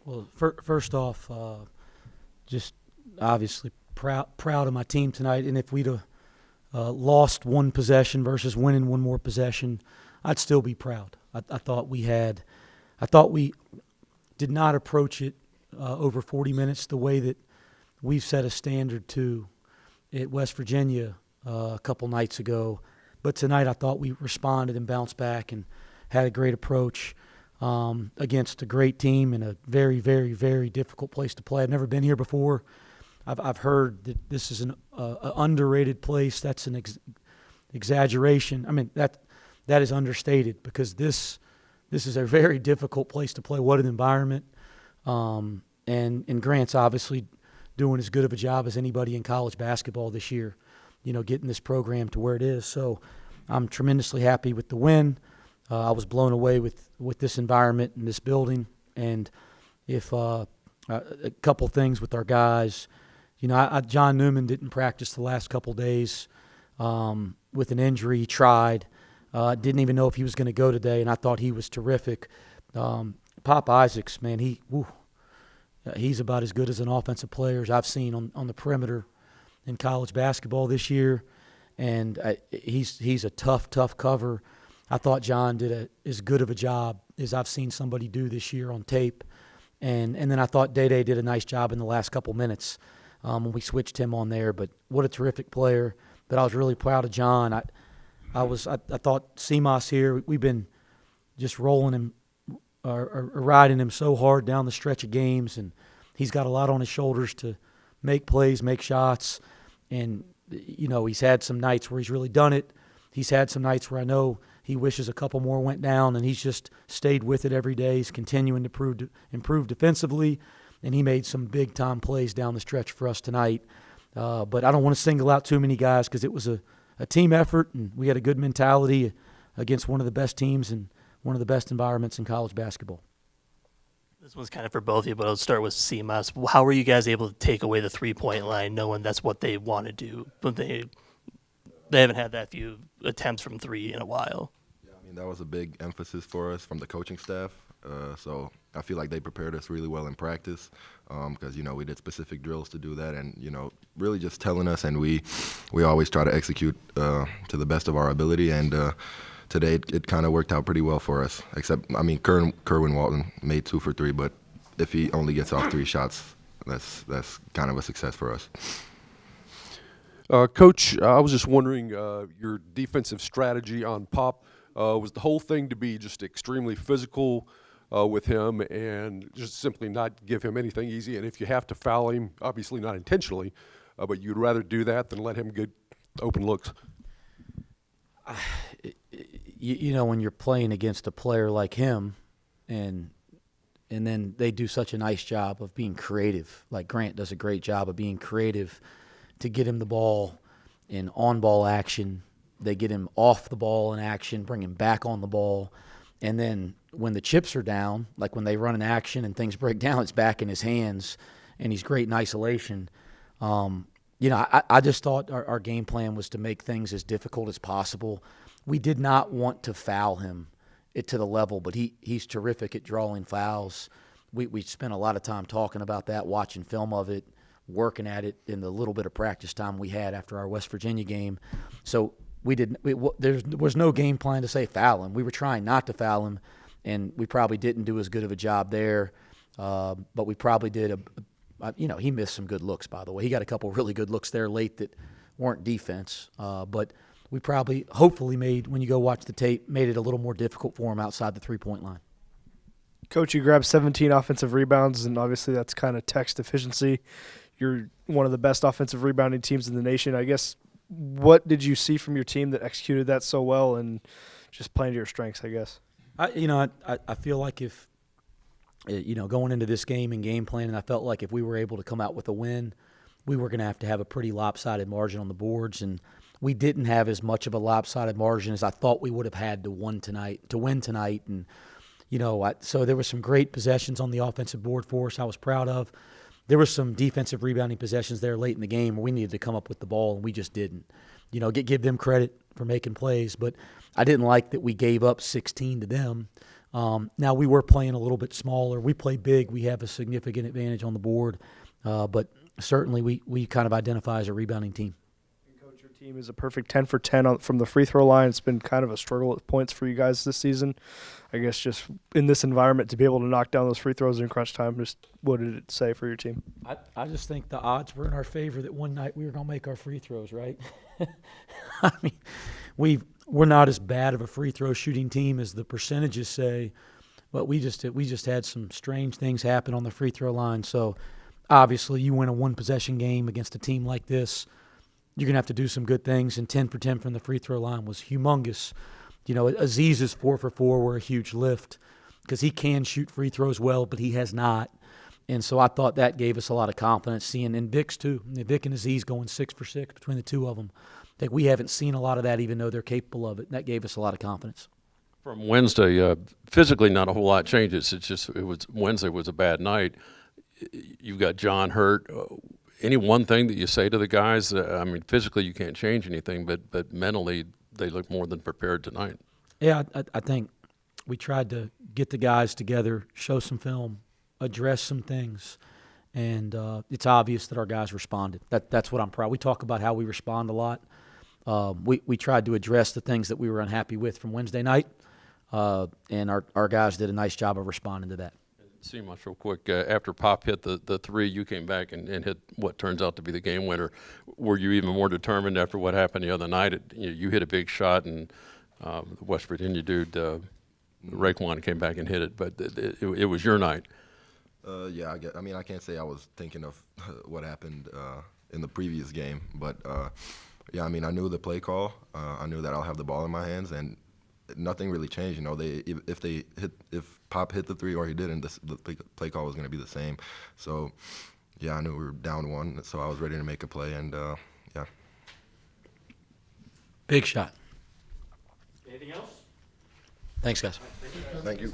Well, first off, just obviously proud of my team tonight. And if we'd have lost one possession versus winning one more possession, I'd still be proud. I thought we did not approach it over 40 minutes the way that we've set a standard to at West Virginia a couple nights ago. But tonight I thought we responded and bounced back and had a great approach against a great team in a very, very, very difficult place to play. I've never been here before. I've heard that this is an underrated place. That's an exaggeration. I mean, that is understated because this is a very difficult place to play. What an environment. And Grant's obviously doing as good of a job as anybody in college basketball this year, getting this program to where it is. So I'm tremendously happy with the win. I was blown away with this environment and this building. And if a couple things with our guys, John Newman didn't practice the last couple days with an injury. He tried. Didn't even know if he was going to go today, and I thought he was terrific. Pop Isaacs, man, he's about as good as an offensive player as I've seen on the perimeter in college basketball this year, and he's a tough cover. I thought John did as good of a job as I've seen somebody do this year on tape, and then I thought Day did a nice job in the last couple minutes when we switched him on there. But what a terrific player! But I was really proud of John. I thought Simas here, we've been just rolling him or riding him so hard down the stretch of games, and he's got a lot on his shoulders to make plays, make shots. And, he's had some nights where he's really done it. He's had some nights where I know he wishes a couple more went down, and he's just stayed with it every day. He's continuing to improve defensively, and he made some big-time plays down the stretch for us tonight. But I don't want to single out too many guys because it was a team effort, and we had a good mentality against one of the best teams and one of the best environments in college basketball. This one's kind of for both of you, but I'll start with Simas. How were you guys able to take away the three-point line knowing that's what they want to do? But they haven't had that few attempts from three in a while. Yeah, I mean, that was a big emphasis for us from the coaching staff. So I feel like they prepared us really well in practice because, we did specific drills to do that and, really just telling us. And we always try to execute to the best of our ability. And today it kind of worked out pretty well for us, except, Kerwin Walton made 2 for 3. But if he only gets off 3 shots, that's kind of a success for us. Coach, I was just wondering, your defensive strategy on Pop, was the whole thing to be just extremely physical with him and just simply not give him anything easy? And if you have to foul him, obviously not intentionally, but you'd rather do that than let him get open looks? When you're playing against a player like him and then they do such a nice job of being creative, like Grant does a great job of being creative to get him the ball in on-ball action. They get him off the ball in action, bring him back on the ball. And then when the chips are down, like when they run an action and things break down, it's back in his hands, and he's great in isolation. I just thought our game plan was to make things as difficult as possible. We did not want to foul him to the level, but he's terrific at drawing fouls. We spent a lot of time talking about that, watching film of it, working at it in the little bit of practice time we had after our West Virginia game. So there was no game plan to say foul him. We were trying not to foul him, and we probably didn't do as good of a job there. But we probably did he missed some good looks, by the way. He got a couple really good looks there late that weren't defense. But we probably, hopefully when you go watch the tape, made it a little more difficult for him outside the three-point line. Coach, you grabbed 17 offensive rebounds, and obviously that's kind of Tech's deficiency. You're one of the best offensive rebounding teams in the nation. I guess, what did you see from your team that executed that so well and just playing to your strengths, I guess? I feel like if, going into this game and game planning, I felt like if we were able to come out with a win, we were going to have a pretty lopsided margin on the boards, and we didn't have as much of a lopsided margin as I thought we would have had to win tonight. And, so there were some great possessions on the offensive board for us I was proud of. There were some defensive rebounding possessions there late in the game where we needed to come up with the ball, and we just didn't. Give them credit for making plays, but I didn't like that we gave up 16 to them. Now, we were playing a little bit smaller. We play big. We have a significant advantage on the board. But certainly we kind of identify as a rebounding team. Coach, your team is a perfect 10 for 10 from the free throw line. It's been kind of a struggle at points for you guys this season. I guess just in this environment to be able to knock down those free throws in crunch time, just what did it say for your team? I just think the odds were in our favor that one night we were going to make our free throws, right? I mean, we're not as bad of a free throw shooting team as the percentages say, but we just had some strange things happen on the free throw line. So obviously you win a one-possession game against a team like this, you're going to have to do some good things, and 10 for 10 from the free throw line was humongous. You know, Aziz's 4 for 4 were a huge lift because he can shoot free throws well, but he has not. And so I thought that gave us a lot of confidence seeing, and Vic's too. Vic and Aziz going 6 for 6 between the two of them. I think we haven't seen a lot of that even though they're capable of it, and that gave us a lot of confidence. From Wednesday, physically not a whole lot changes. It's just Wednesday was a bad night. You've got John hurt. Any one thing that you say to the guys? I mean, physically you can't change anything, but mentally they look more than prepared tonight. Yeah, I think we tried to get the guys together, show some film, address some things, and it's obvious that our guys responded. That's what I'm proud. We talk about how we respond a lot. We tried to address the things that we were unhappy with from Wednesday night, and our guys did a nice job of responding to that. Simas, real quick, after Pop hit the three, you came back and hit what turns out to be the game winner. Were you even more determined after what happened the other night? You hit a big shot, and the West Virginia dude, Raekwon, came back and hit it, but it was your night. Yeah, I can't say I was thinking of what happened in the previous game, but yeah, I mean, I knew the play call. I knew that I'll have the ball in my hands, and nothing really changed. You know, if Pop hit the three or he didn't, the play call was going to be the same. So, yeah, I knew we were down one, so I was ready to make a play, and yeah. Big shot. Anything else? Thanks, guys. Thank you.